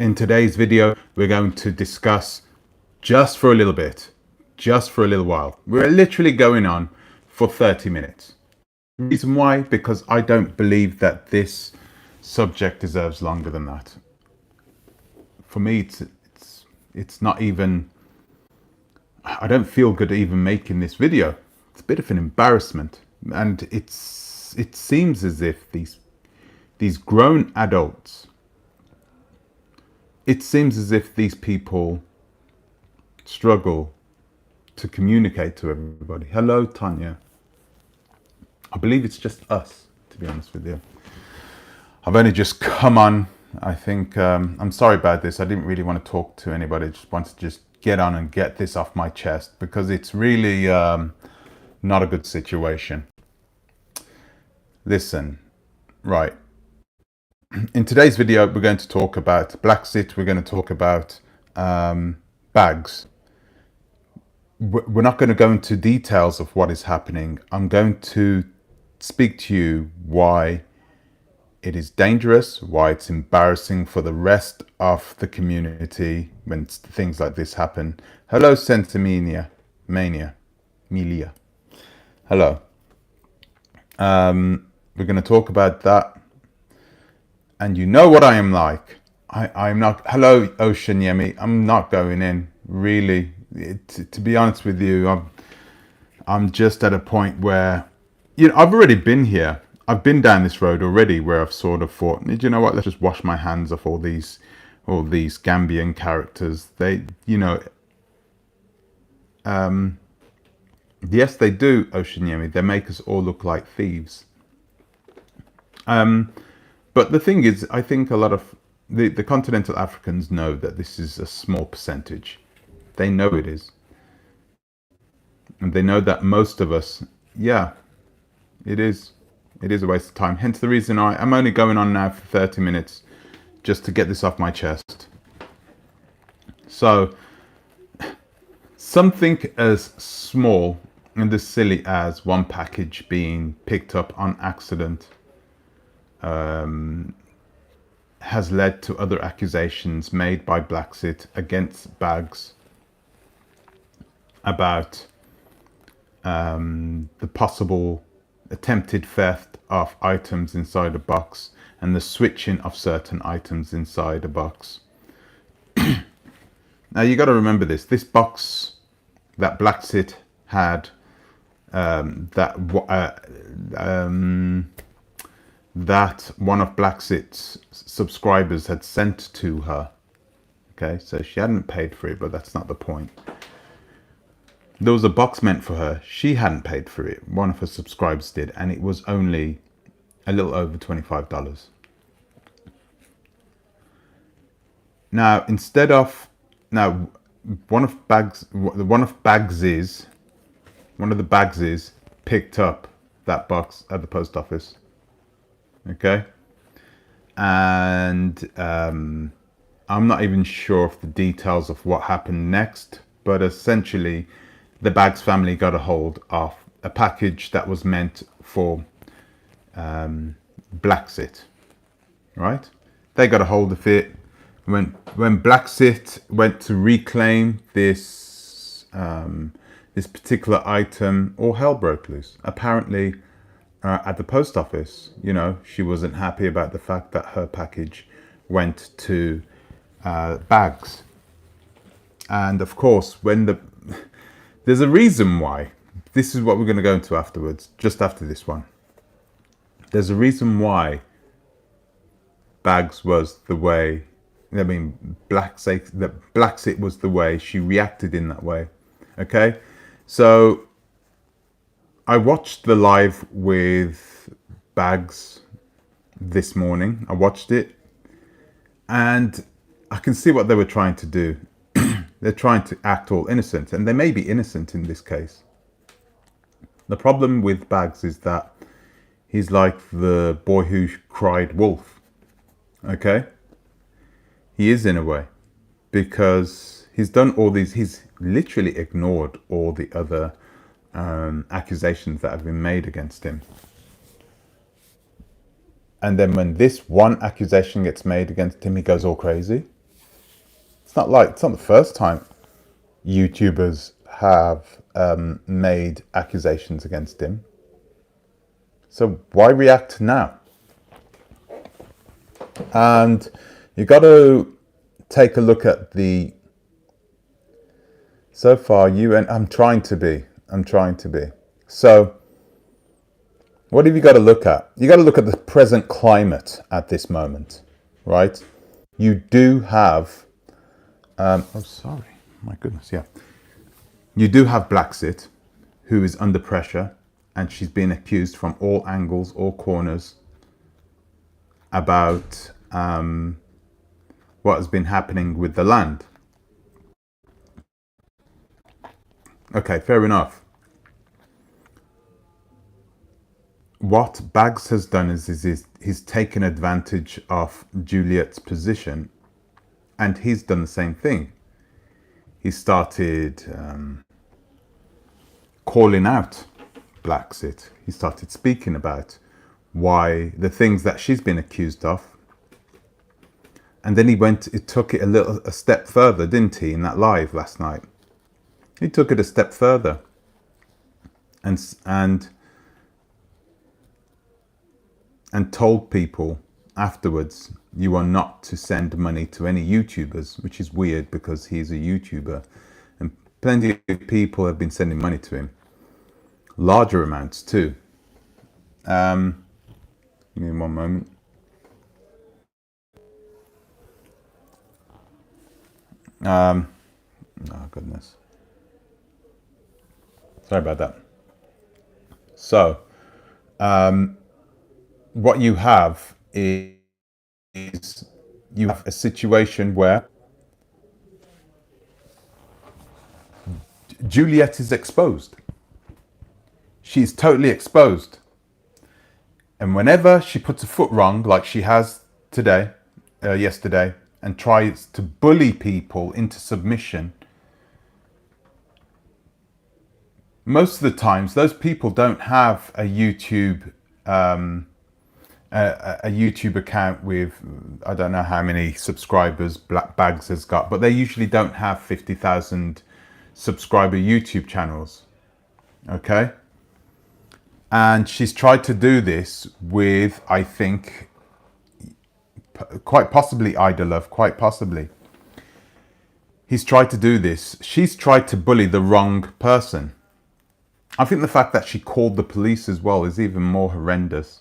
In today's video, we're going to discuss just for a little bit, just for a little while. We're literally going on for 30 minutes. The reason why? Because I don't believe that this subject deserves longer than that. For me, it's not even, I don't feel good even making this video. It's a bit of an embarrassment. And it seems as if these grown adults, it seems as if these people struggle to communicate to everybody. Hello, Tanya. I believe it's just us, to be honest with you. I've only just come on. I think, I'm sorry about this. I didn't really want to talk to anybody. I just wanted to just get on and get this off my chest because it's really not a good situation. Listen, right. In today's video, we're going to talk about Blaxit. We're going to talk about bags. We're not going to go into details of what is happening. I'm going to speak to you why it is dangerous, why it's embarrassing for the rest of the community when things like this happen. Hello, Sentimania, Melia. Hello. We're going to talk about that. And you know what I am like. I'm not, hello, Ocean Yemi. I'm not going in, really. To be honest with you, I'm just at a point where, you know, I've already been here. I've been down this road already where I've sort of thought, you know what, let's just wash my hands off all these Gambian characters. They, you know, yes, they do, Ocean Yemi. They make us all look like thieves. But the thing is, I think a lot of the continental Africans know that this is a small percentage. They know it is. And they know that most of us, yeah, it is a waste of time. Hence the reason I'm only going on now for 30 minutes just to get this off my chest. So, something as small and as silly as one package being picked up on accident has led to other accusations made by Blaxit against bags about the possible attempted theft of items inside a box and the switching of certain items inside a box. Now you got to remember this box that Blaxit had, that one of Blaxit's subscribers had sent to her. Okay, so she hadn't paid for it, but that's not the point. There was a box meant for her. She hadn't paid for it. One of her subscribers did, and it was only a little over $25. Now, one of the Bagses picked up that box at the post office. Okay, and I'm not even sure of the details of what happened next, but essentially the Bags family got a hold of a package that was meant for Blaxit, right? They got a hold of it. When Blaxit went to reclaim this this particular item, all hell broke loose. Apparently, at the post office, you know, she wasn't happy about the fact that her package went to Bags. And of course, there's a reason why. This is what we're going to go into afterwards, just after this one. There's a reason why Bags was the way, Blaxit was the way she reacted in that way. Okay, so I watched the live with Bags this morning. I watched it and I can see what they were trying to do. They're trying to act all innocent, and they may be innocent in this case. The problem with Bags is that he's like the boy who cried wolf. Okay? He is in a way, because he's done all these, he's literally ignored all the other accusations that have been made against him. And then when this one accusation gets made against him, he goes all crazy. it's not the first time YouTubers have made accusations against him. So why react now? And you got to take a look at the, so far you, and I'm trying to be. So what have you got to look at? You got to look at the present climate at this moment, right? You do have, oh sorry, my goodness, yeah. You do have Blaxit, who is under pressure, and she's being accused from all angles, all corners, about what has been happening with the land. Okay, fair enough. What Bags has done is he's taken advantage of Juliet's position, and he's done the same thing. He started calling out Blaxit. He started speaking about why the things that she's been accused of. And then he took it a step further, didn't he, in that live last night? He took it a step further and told people afterwards, you are not to send money to any YouTubers, which is weird because he's a YouTuber. And plenty of people have been sending money to him. Larger amounts too. Give me one moment. Oh goodness. Sorry about that. So, what you have is you have a situation where Juliet is exposed. She's totally exposed. And whenever she puts a foot wrong, like she has yesterday, and tries to bully people into submission, most of the times those people don't have a YouTube account with, I don't know how many subscribers Black Bags has got, but they usually don't have 50,000 subscriber YouTube channels. Okay? And she's tried to do this with, I think, quite possibly Ida Love, quite possibly. He's tried to do this. She's tried to bully the wrong person. I think the fact that she called the police as well is even more horrendous.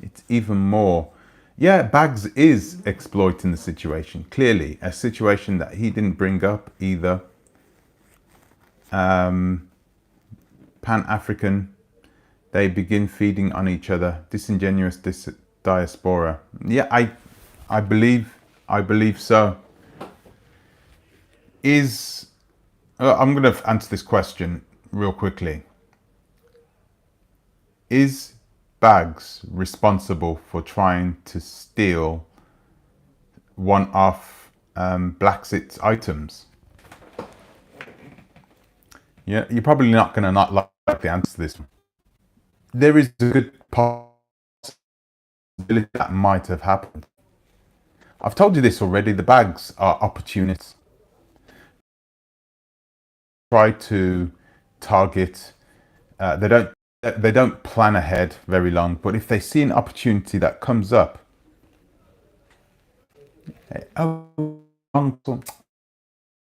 It's even more. Yeah, Bags is exploiting the situation. Clearly, a situation that he didn't bring up either. Pan-African, they begin feeding on each other. Disingenuous diaspora. Yeah, I believe so. I'm going to answer this question real quickly. Is Bags responsible for trying to steal one of Blaxit's items? Yeah, you're probably not going to not like the answer to this one. There is a good possibility that might have happened. I've told you this already. The Bags are opportunists. Try to target. They don't plan ahead very long. But if they see an opportunity that comes up, oh,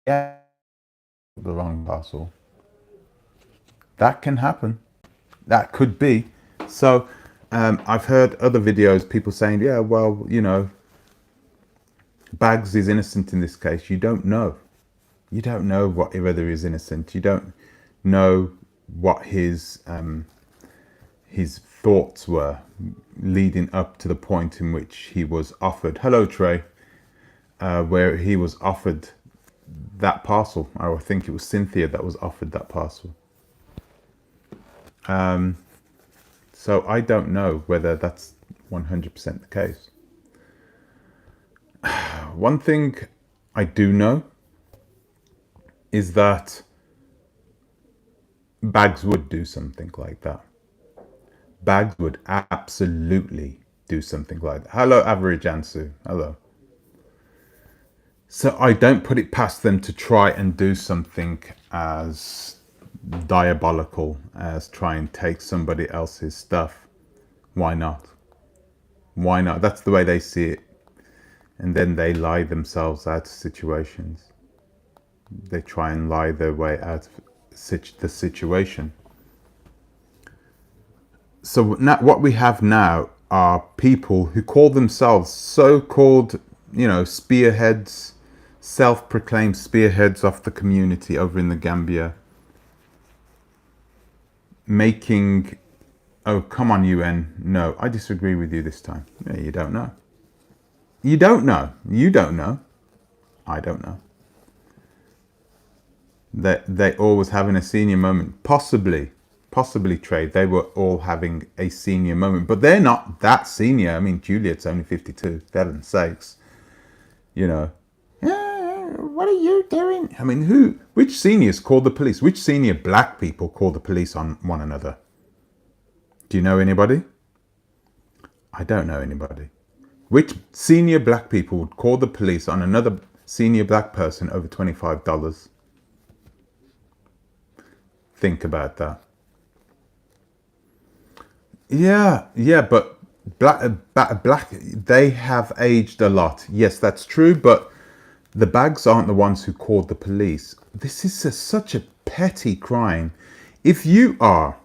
yeah, the wrong parcel. That can happen. That could be. So I've heard other videos, people saying, yeah, well, you know, Bags is innocent in this case. You don't know. You don't know whether he's innocent. You don't know what his thoughts were leading up to the point in which he was offered. Hello, Trey. Where he was offered that parcel. I think it was Cynthia that was offered that parcel. So I don't know whether that's 100% the case. One thing I do know is that Bags would do something like that. Bags would absolutely do something like that. Hello, Average Ansu. Hello. So I don't put it past them to try and do something as diabolical as try and take somebody else's stuff. Why not? Why not? That's the way they see it. And then they lie themselves out of situations. They try and lie their way out of the situation. So now, what we have now are people who call themselves so-called, spearheads, self-proclaimed spearheads of the community over in the Gambia, making, oh, come on, UN. No, I disagree with you this time. Yeah, you don't know. You don't know. You don't know. I don't know. They always having a senior moment. Possibly trade. They were all having a senior moment, but they're not that senior. I mean, Juliet's only 52. For heaven's sakes, what are you doing? I mean, which seniors called the police? Which senior black people called the police on one another? Do you know anybody? I don't know anybody. Which senior black people would call the police on another senior black person over $25? Think about that. Yeah, but black, they have aged a lot. Yes, that's true, but the bags aren't the ones who called the police. This is such a petty crime. If you are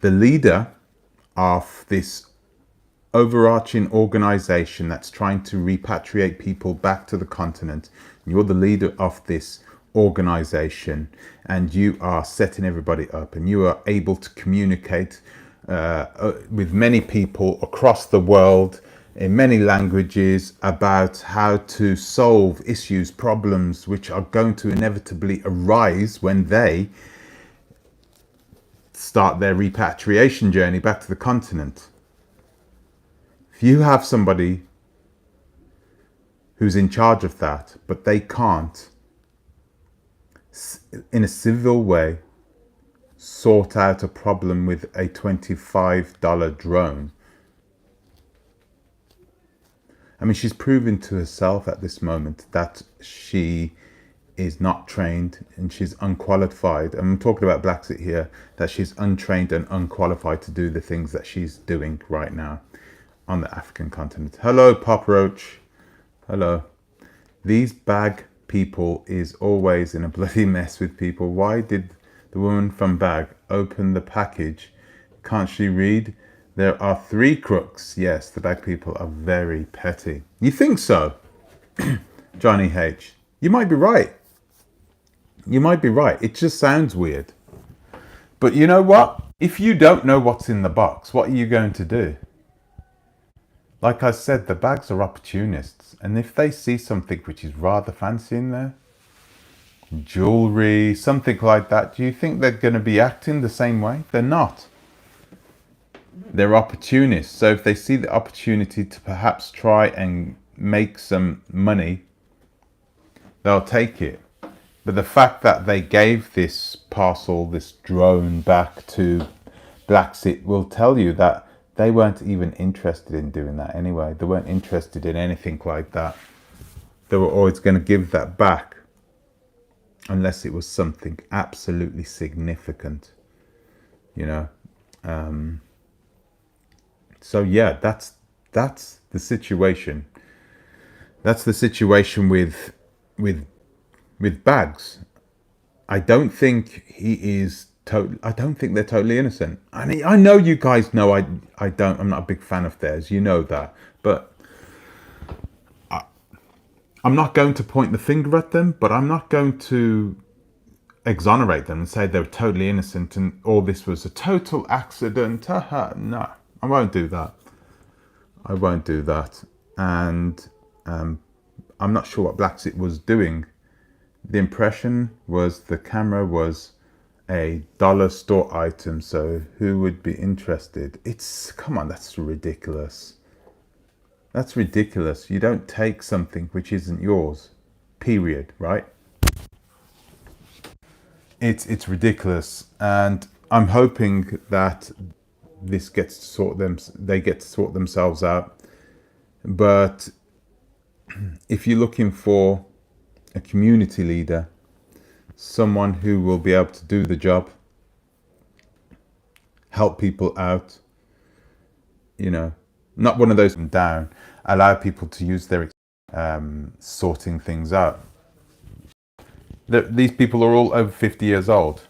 the leader of this overarching organization that's trying to repatriate people back to the continent, you're the leader of this organization, and you are setting everybody up, and you are able to communicate with many people across the world in many languages about how to solve issues, problems which are going to inevitably arise when they start their repatriation journey back to the continent. If you have somebody who's in charge of that, but they can't, in a civil way, sort out a problem with a $25 drone. I mean, she's proven to herself at this moment that she is not trained and she's unqualified. I'm talking about Blaxit here, that she's untrained and unqualified to do the things that she's doing right now on the African continent. Hello, Pop Roach. Hello. These bag people is always in a bloody mess with people. Why did the woman from Bag open the package? Can't she read? There are 3 crooks. Yes, the Bag people are very petty. You think so? Johnny H. You might be right. You might be right. It just sounds weird. But you know what? If you don't know what's in the box, what are you going to do? Like I said, the bags are opportunists. And if they see something which is rather fancy in there, jewelry, something like that, do you think they're going to be acting the same way? They're not. They're opportunists. So if they see the opportunity to perhaps try and make some money, they'll take it. But the fact that they gave this parcel, this drone, back to Blaxit will tell you that they weren't even interested in doing that anyway. They weren't interested in anything like that. They were always going to give that back unless it was something absolutely significant, So yeah, that's the situation. That's the situation with Bags. I don't think I don't think they're totally innocent. I mean, I know you guys know I'm not a big fan of theirs. You know that, but I'm not going to point the finger at them. But I'm not going to exonerate them and say they're totally innocent and all this was a total accident. No, I won't do that. I won't do that. And I'm not sure what Blaxit was doing. The impression was the camera was a dollar store item, so who would be interested? Come on, that's ridiculous. That's ridiculous. You don't take something which isn't yours, period, right? It's ridiculous, and I'm hoping that this gets to they get to sort themselves out. But if you're looking for a community leader, someone who will be able to do the job, help people out, you know, not one of those down, allow people to use their sorting things out. These people are all over 50 years old.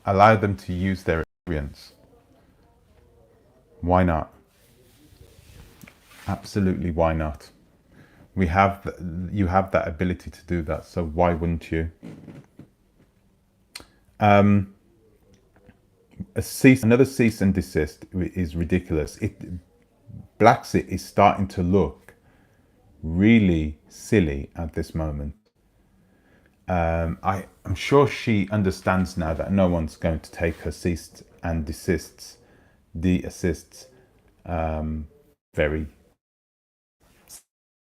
Allow them to use their experience. Why not? Absolutely, why not? You have that ability to do that, so why wouldn't you? Another cease and desist is ridiculous. Blaxit is starting to look really silly at this moment. I'm sure she understands now that no one's going to take her cease and desists, very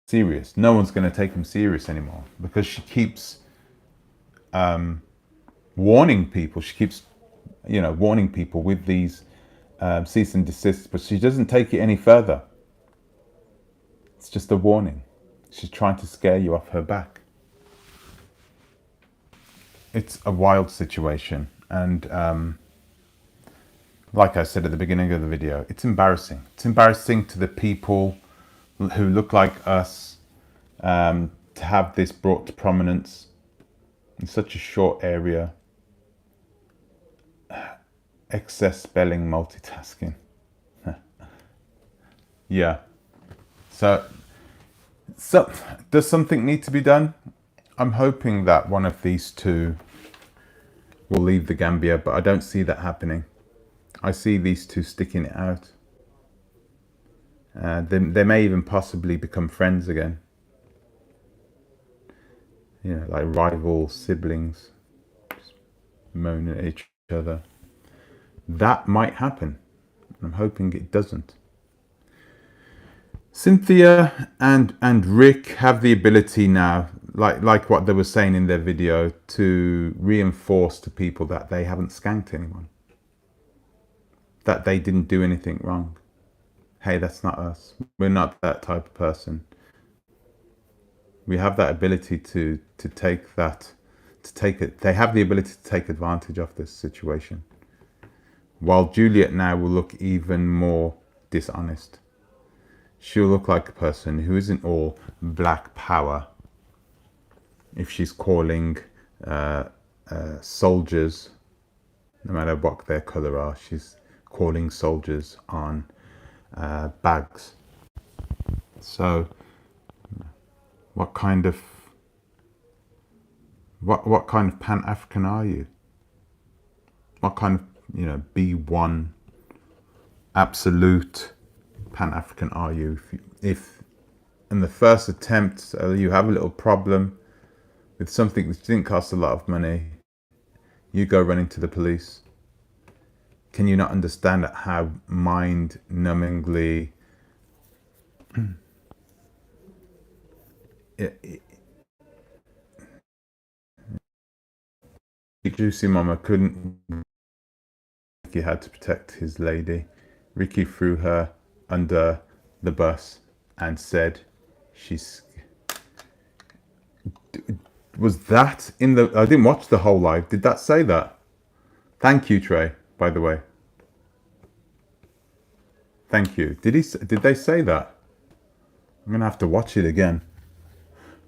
serious. No one's going to take them serious anymore because she keeps warning people. She keeps, warning people with these cease and desists, but she doesn't take it any further. It's just a warning. She's trying to scare you off her back. It's a wild situation, and like I said at the beginning of the video, it's embarrassing. It's embarrassing to the people who look like us, to have this brought to prominence in such a short area. Excess spelling, multitasking. Yeah. So does something need to be done? I'm hoping that one of these two will leave the Gambia, but I don't see that happening. I see these two sticking it out. They may even possibly become friends again. Like rival siblings, just moaning at each other. That might happen. I'm hoping it doesn't. Cynthia and Rick have the ability now, like what they were saying in their video, to reinforce to people that they haven't skanked anyone, that they didn't do anything wrong. Hey, that's not us. We're not that type of person. We have that ability to take that, to take it. They have the ability to take advantage of this situation. While Juliet now will look even more dishonest. She'll look like a person who isn't all black power. If she's calling soldiers, no matter what their colour are, she's calling soldiers on bags. So, what kind of Pan-African are you? What kind of B1 absolute Pan-African are you? If in the first attempt you have a little problem with something that didn't cost a lot of money, you go running to the police. Can you not understand how mind-numbingly Juicy Mama couldn't. Ricky had to protect his lady. Ricky threw her under the bus and said she's... Was that in the... I didn't watch the whole live. Did that say that? Thank you, Trey, by the way. Thank you. Did they say that? I'm going to have to watch it again.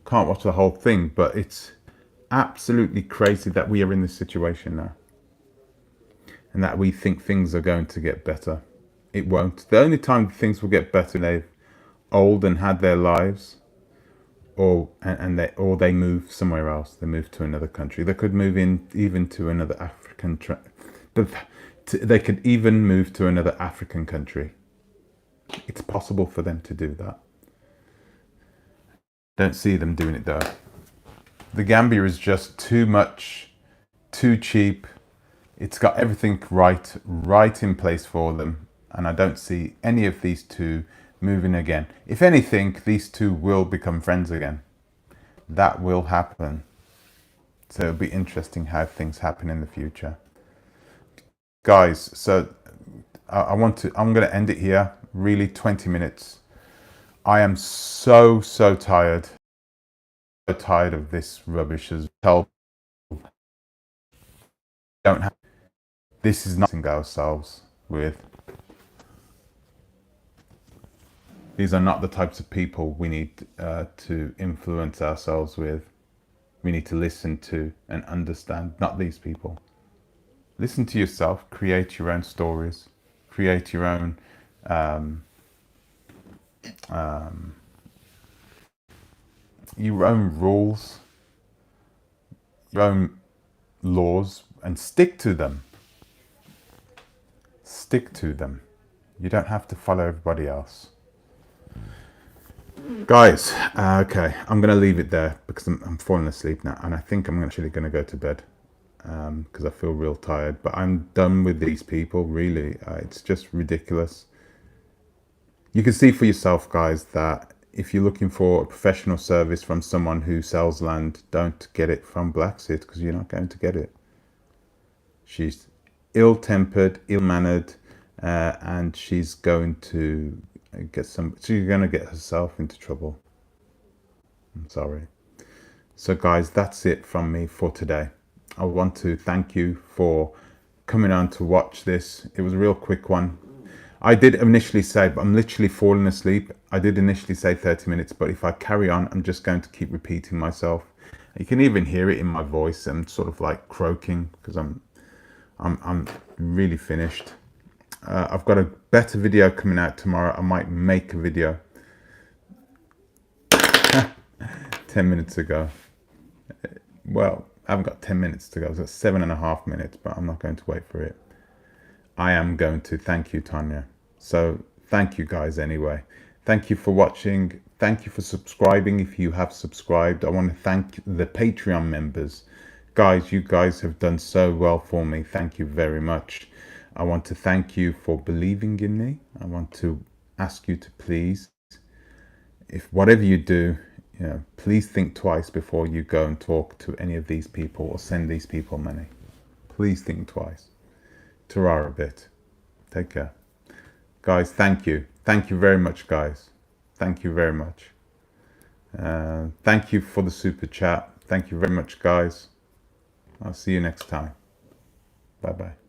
Can't watch the whole thing, but it's absolutely crazy that we are in this situation now. And that we think things are going to get better. It won't. The only time things will get better, they're old and had their lives, or they move somewhere else. They move to another country. They could move in even to another African. They could even move to another African country. It's possible for them to do that. Don't see them doing it though. The Gambia is just too much, too cheap. It's got everything right in place for them. And I don't see any of these two moving again. If anything, these two will become friends again. That will happen. So it'll be interesting how things happen in the future. Guys, so I'm going to end it here. Really, 20 minutes. I am so tired. tired of this rubbish as well. Don't have, this is nothing ourselves with. These are not the types of people we need to influence ourselves with. We need to listen to and understand, not these people. Listen to yourself, create your own stories, create your own rules, your own laws, and stick to them. Stick to them. You don't have to follow everybody else. Guys, okay, I'm going to leave it there because I'm falling asleep now, and I think I'm actually going to go to bed because I feel real tired. But I'm done with these people, really. It's just ridiculous. You can see for yourself, guys, that if you're looking for a professional service from someone who sells land, don't get it from Blaxit because you're not going to get it. She's ill-tempered, ill-mannered, and she's going to she's going to get herself into trouble. I'm sorry. So guys, that's it from me for today. I want to thank you for coming on to watch this. It was a real quick one. I did initially say, but I'm literally falling asleep. I did initially say 30 minutes, but if I carry on, I'm just going to keep repeating myself. You can even hear it in my voice. I'm sort of like croaking because I'm really finished. I've got a better video coming out tomorrow. I might make a video 10 minutes ago. Well, I haven't got 10 minutes to go. I've got 7.5 minutes, but I'm not going to wait for it. I am going to. Thank you, Tanya. So thank you guys anyway. Thank you for watching. Thank you for subscribing if you have subscribed. I want to thank the Patreon members. Guys, you guys have done so well for me. Thank you very much. I want to thank you for believing in me. I want to ask you to please, if whatever you do, please think twice before you go and talk to any of these people or send these people money. Please think twice. Ta-ra a bit. Take care. Guys, thank you. Thank you very much, guys. Thank you very much. Thank you for the super chat. Thank you very much, guys. I'll see you next time. Bye-bye.